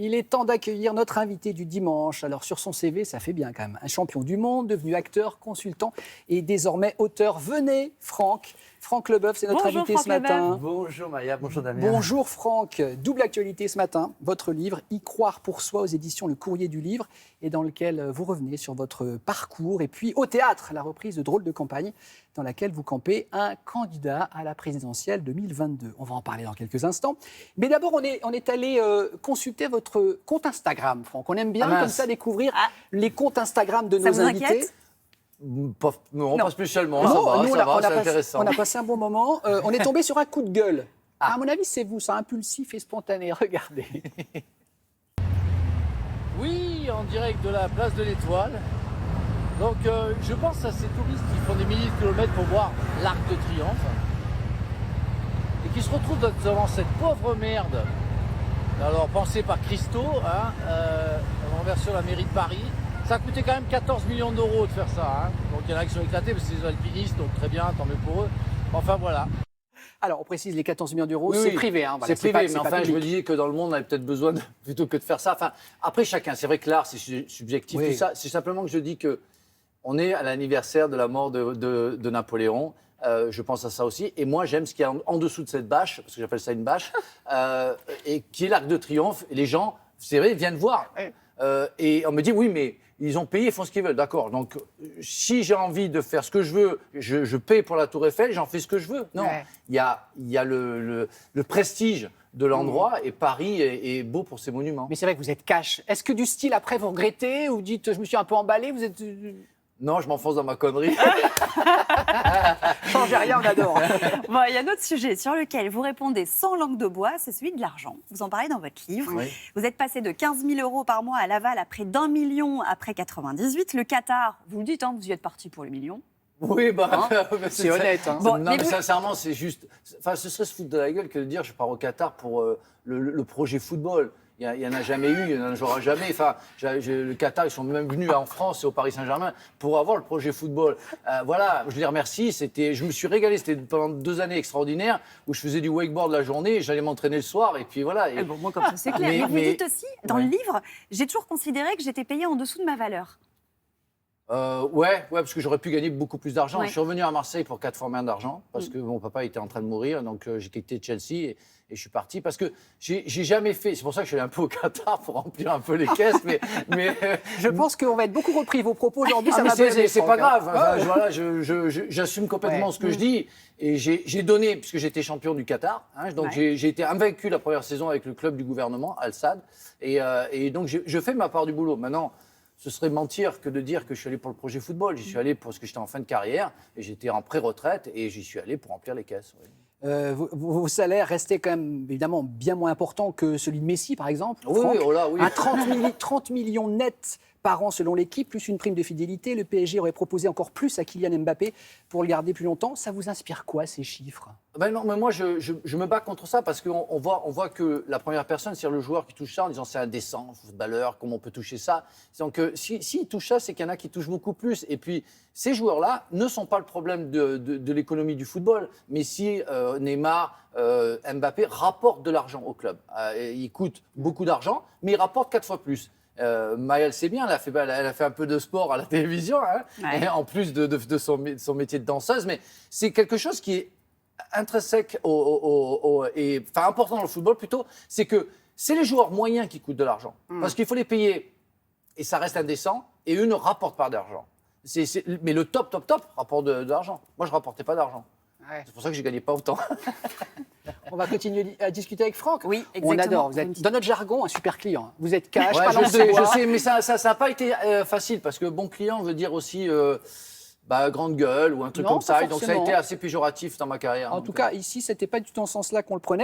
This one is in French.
Il est temps d'accueillir notre invité du dimanche. Alors sur son CV, ça fait bien quand même. Un champion du monde, devenu acteur, consultant et désormais auteur. Venez, Franck. Franck Leboeuf, c'est notre invité Franck ce matin. Bonjour Maya, bonjour Damien. Bonjour Franck. Double actualité ce matin. Votre livre, Y croire pour soi aux éditions Le Courrier du Livre, et dans lequel vous revenez sur votre parcours. Et puis au théâtre, la reprise de Drôle de campagne, dans laquelle vous campez un candidat à la présidentielle 2022. On va en parler dans quelques instants. Mais d'abord, on est allé consulter votre compte Instagram, Franck. On aime bien comme ça découvrir les comptes Instagram de nos invités. Inquiète? Non, pas spécialement, Nous, ça va, c'est intéressant. On a passé un bon moment. On est tombé sur un coup de gueule. À mon avis, c'est vous, ça, impulsif et spontané. Regardez. Oui, en direct de la place de l'Étoile. Donc, je pense à ces touristes qui font des milliers de kilomètres pour voir l'Arc de Triomphe et qui se retrouvent devant cette pauvre merde. Alors, pensée par Christo, renversé sur la mairie de Paris. Ça a coûté quand même 14 millions d'euros de faire ça. Donc, il y en a qui sont éclatés parce que c'est des alpinistes, donc très bien, tant mieux pour eux. Enfin, voilà. Alors, on précise, les 14 millions d'euros, Oui, c'est oui. privé. Voilà, c'est privé, mais enfin, public. je me disais que dans le monde, on avait peut-être besoin, plutôt que de faire ça. Enfin, après, chacun, c'est vrai que l'art, c'est subjectif, Oui. tout ça. C'est simplement que je dis qu'on est à l'anniversaire de la mort de Napoléon. Je pense à ça aussi. Et moi, j'aime ce qu'il y a en dessous de cette bâche, parce que j'appelle ça une bâche, et qui est l'Arc de Triomphe. Et les gens, c'est vrai, viennent voir. Et on me dit, oui, mais ils ont payé, ils font ce qu'ils veulent. D'accord. Donc, si j'ai envie de faire ce que je veux, je paye pour la Tour Eiffel, j'en fais ce que je veux. Non. Il y a le prestige de l'endroit et Paris est beau pour ses monuments. Mais c'est vrai que vous êtes cash. Est-ce que du style, après, vous regrettez ou vous dites, je me suis un peu emballé, vous êtes... Non, je m'enfonce dans ma connerie. Changez rien, on adore. Bon, il y a un autre sujet sur lequel vous répondez sans langue de bois, c'est celui de l'argent. Vous en parlez dans votre livre. Oui. Vous êtes passé de 15 000 euros par mois à Laval à près d'1 million après 98. Le Qatar, vous le dites, vous y êtes parti pour le million. Oui, C'est honnête. Bon, non, mais mais vous- sincèrement, c'est juste. Enfin, ce serait se foutre de la gueule que de dire je pars au Qatar pour le projet football. Il n'y en a jamais eu, il n'y en aura jamais. Enfin, le Qatar, ils sont même venus en France et au Paris Saint-Germain pour avoir le projet football. Voilà, je les remercie. Je me suis régalé. C'était pendant 2 années extraordinaires où je faisais du wakeboard la journée, j'allais m'entraîner le soir et puis voilà. Bon, moi, comme ça, c'est clair. Mais, vous dites aussi, dans le livre, j'ai toujours considéré que j'étais payée en dessous de ma valeur. Ouais, parce que j'aurais pu gagner beaucoup plus d'argent. Ouais. Je suis revenu à Marseille pour 4 fois moins d'argent parce que mon papa était en train de mourir, donc j'ai quitté Chelsea et je suis parti parce que j'ai jamais fait. C'est pour ça que je suis allé un peu au Qatar pour remplir un peu les caisses, mais Je pense qu'on va être beaucoup repris. Vos propos aujourd'hui, ça mais m'a donné. c'est pas grave. Enfin, voilà, j'assume complètement ce que je dis et j'ai donné puisque j'étais champion du Qatar. Donc j'ai été invaincu la première saison avec le club du gouvernement Al Sadd et donc je fais ma part du boulot. Maintenant. Ce serait mentir que de dire que je suis allé pour le projet football. J'y suis allé parce que j'étais en fin de carrière et j'étais en pré-retraite et j'y suis allé pour remplir les caisses. Oui. Vos salaires restaient quand même évidemment bien moins importants que celui de Messi, par exemple. Oui, Franck. oh là, oui. À 30 millions nets par an selon l'équipe, plus une prime de fidélité. Le PSG aurait proposé encore plus à Kylian Mbappé pour le garder plus longtemps. Ça vous inspire quoi, ces chiffres ? Ben non, mais moi, je me bats contre ça parce qu'on voit que la première personne, c'est le joueur qui touche ça en disant c'est indécent, footballeur, comment on peut toucher ça. Donc, s'il touche ça, c'est qu'il y en a qui touchent beaucoup plus. Et puis, ces joueurs-là ne sont pas le problème de l'économie du football. Messi, Neymar, Mbappé rapportent de l'argent au club. Ils coûtent beaucoup d'argent, mais ils rapportent 4 fois plus. Maëlle, c'est bien, elle a fait un peu de sport à la télévision, et en plus de son métier de danseuse, mais c'est quelque chose qui est intrinsèque et important dans le football plutôt, c'est que c'est les joueurs moyens qui coûtent de l'argent. Parce qu'il faut les payer, et ça reste indécent, et eux ne rapportent pas d'argent. Mais le top rapporte de l'argent. Moi, je ne rapportais pas d'argent. Ouais. C'est pour ça que je ne gagnais pas autant. On va continuer à discuter avec Franck. Oui, On exactement. adore. Vous êtes, dans notre jargon, un super client. Vous êtes cash, Ouais, pas langue de je bois. sais, mais ça n'a pas été facile parce que bon client veut dire aussi grande gueule ou un truc Non, comme ça. pas Et donc ça a forcément. été assez péjoratif dans ma carrière. En tout cas, ici, c'était pas du tout en ce sens-là qu'on le prenait.